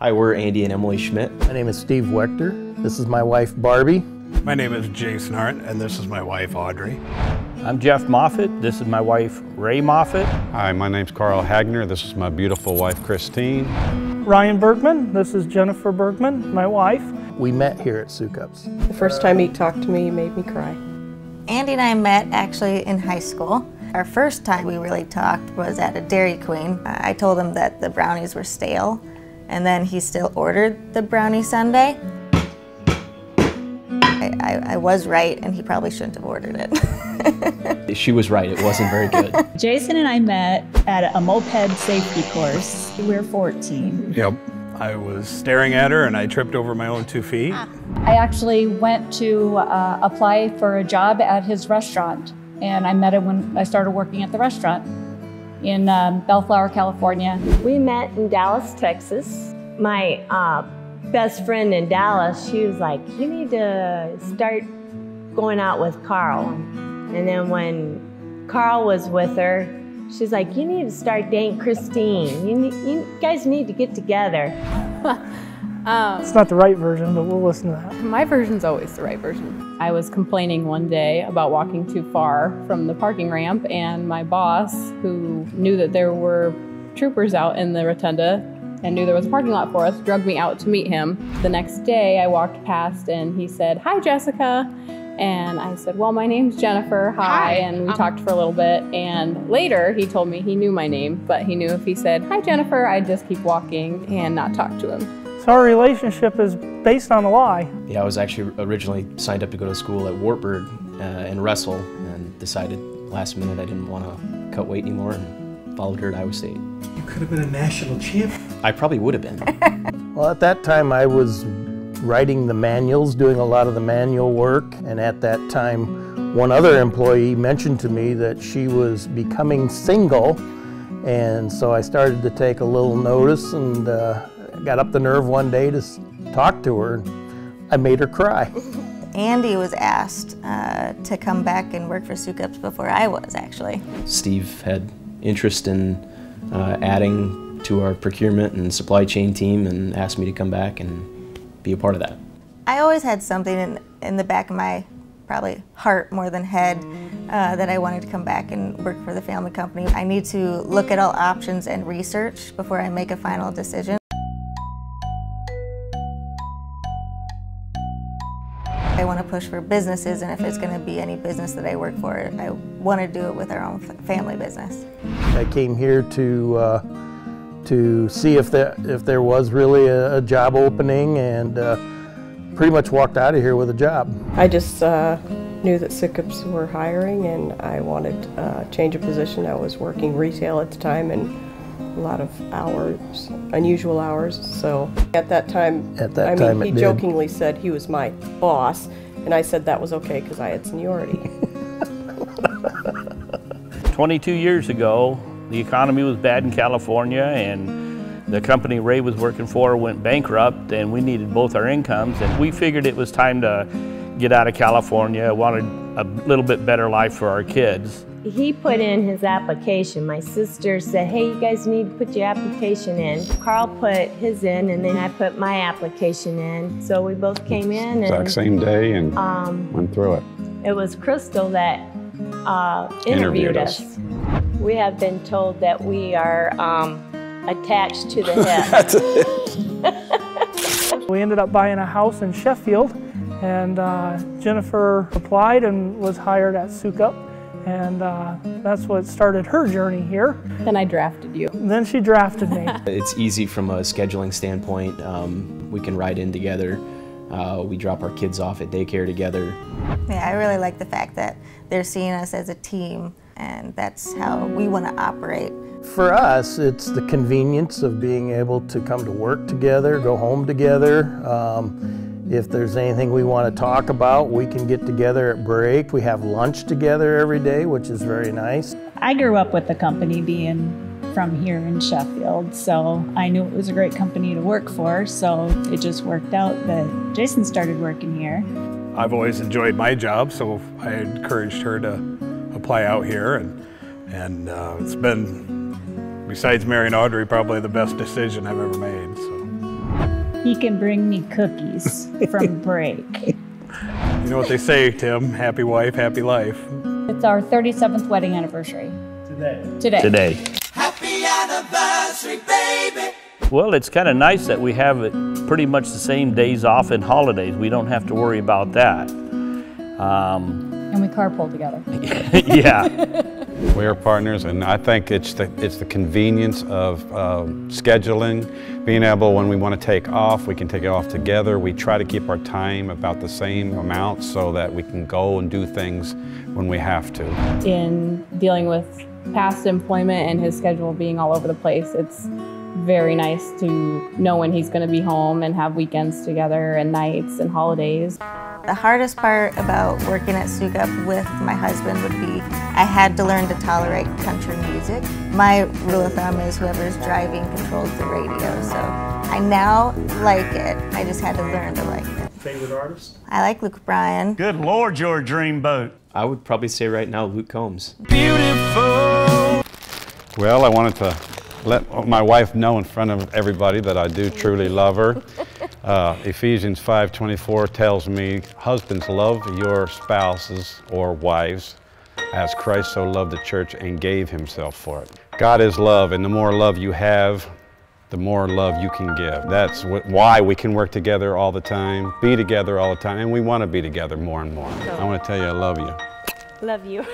Hi, we're Andy and Emily Schmidt. My name is Steve Wechter. This is my wife, Barbie. My name is Jason Hart, and this is my wife, Audrey. I'm Jeff Moffett. This is my wife, Ray Moffett. Hi, my name's Carl Hagner. This is my beautiful wife, Christine. Ryan Bergman. This is Jennifer Bergman, my wife. We met here at Sukup's. The first time he talked to me, he made me cry. Andy and I met actually in high school. Our first time we really talked was at a Dairy Queen. I told him that the brownies were stale, and then he still ordered the brownie sundae. I was right, and he probably shouldn't have ordered it. She was right, it wasn't very good. Jason and I met at a moped safety course. We were 14. Yep. I was staring at her and I tripped over my own 2 feet. I actually went to apply for a job at his restaurant, and I met him when I started working at the restaurant in Bellflower, California. We met in Dallas, Texas. My best friend in Dallas, she was like, you need to start going out with Carl. And then when Carl was with her, she's like, you need to start dating Christine. You guys need to get together. It's not the right version, but we'll listen to that. My version's always the right version. I was complaining one day about walking too far from the parking ramp, and my boss, who knew that there were troopers out in the rotunda and knew there was a parking lot for us, drugged me out to meet him. The next day I walked past and he said, "Hi, Jessica." And I said, "Well, my name's Jennifer, hi." And we talked for a little bit, and later he told me he knew my name, but he knew if he said, "Hi, Jennifer," I'd just keep walking and not talk to him. So our relationship is based on a lie. Yeah, I was actually originally signed up to go to school at Wartburg and wrestle, and decided last minute I didn't want to cut weight anymore and followed her to Iowa State. You could have been a national champ. I probably would have been. Well, at that time I was writing the manuals, doing a lot of the manual work, and at that time one other employee mentioned to me that she was becoming single, and so I started to take a little notice and got up the nerve one day to talk to her. I made her cry. Andy was asked to come back and work for Sukup's before I was, actually. Steve had interest in adding to our procurement and supply chain team and asked me to come back and be a part of that. I always had something in the back of my probably heart more than head that I wanted to come back and work for the family company. I need to look at all options and research before I make a final decision. I want to push for businesses, and if it's going to be any business that I work for, I want to do it with our own family business. I came here to see if there was really a job opening, and pretty much walked out of here with a job. I just knew that Sukup's were hiring, and I wanted to change a position. I was working retail at the time, and a lot of hours, unusual hours. So at that time, he jokingly said he was my boss, and I said that was okay because I had seniority. 22 years ago, the economy was bad in California, and the company Ray was working for went bankrupt, and we needed both our incomes, and we figured it was time to get out of California, wanted a little bit better life for our kids. He put in his application. My sister said, "Hey, you guys need to put your application in." Carl put his in, and then I put my application in. So we both came in. Exact same day and went through it. It was Crystal that interviewed us. We have been told that we are attached to the hip. That's it. We ended up buying a house in Sheffield, and Jennifer applied and was hired at Sukup. And that's what started her journey here. Then I drafted you. Then she drafted me. It's easy from a scheduling standpoint. We can ride in together. We drop our kids off at daycare together. Yeah, I really like the fact that they're seeing us as a team, and that's how we want to operate. For us, it's the convenience of being able to come to work together, go home together. If there's anything we want to talk about, we can get together at break. We have lunch together every day, which is very nice. I grew up with the company being from here in Sheffield, so I knew it was a great company to work for, so it just worked out that Jason started working here. I've always enjoyed my job, so I encouraged her to apply out here, and it's been, besides marrying Audrey, probably the best decision I've ever made. So. He can bring me cookies from break. You know what they say, Tim, happy wife, happy life. It's our 37th wedding anniversary. Today. Happy anniversary, baby. Well, it's kind of nice that we have it pretty much the same days off and holidays. We don't have to worry about that. And we carpool together. Yeah. We are partners, and I think it's the convenience of scheduling, being able, when we want to take off, we can take it off together. We try to keep our time about the same amount so that we can go and do things when we have to. In dealing with past employment and his schedule being all over the place, it's very nice to know when he's going to be home and have weekends together and nights and holidays. The hardest part about working at Sukup with my husband would be I had to learn to tolerate country music. My rule of thumb is whoever's driving controls the radio, so I now like it. I just had to learn to like it. Favorite artist? I like Luke Bryan. Good Lord, you're a dreamboat. I would probably say right now Luke Combs. Beautiful. Well, I wanted to let my wife know in front of everybody that I do truly love her. Ephesians 5:24 tells me, husbands, love your spouses or wives as Christ so loved the church and gave himself for it. God is love, and the more love you have, the more love you can give. That's why we can work together all the time, be together all the time, and we want to be together more and more. I want to tell you I love you. Love you.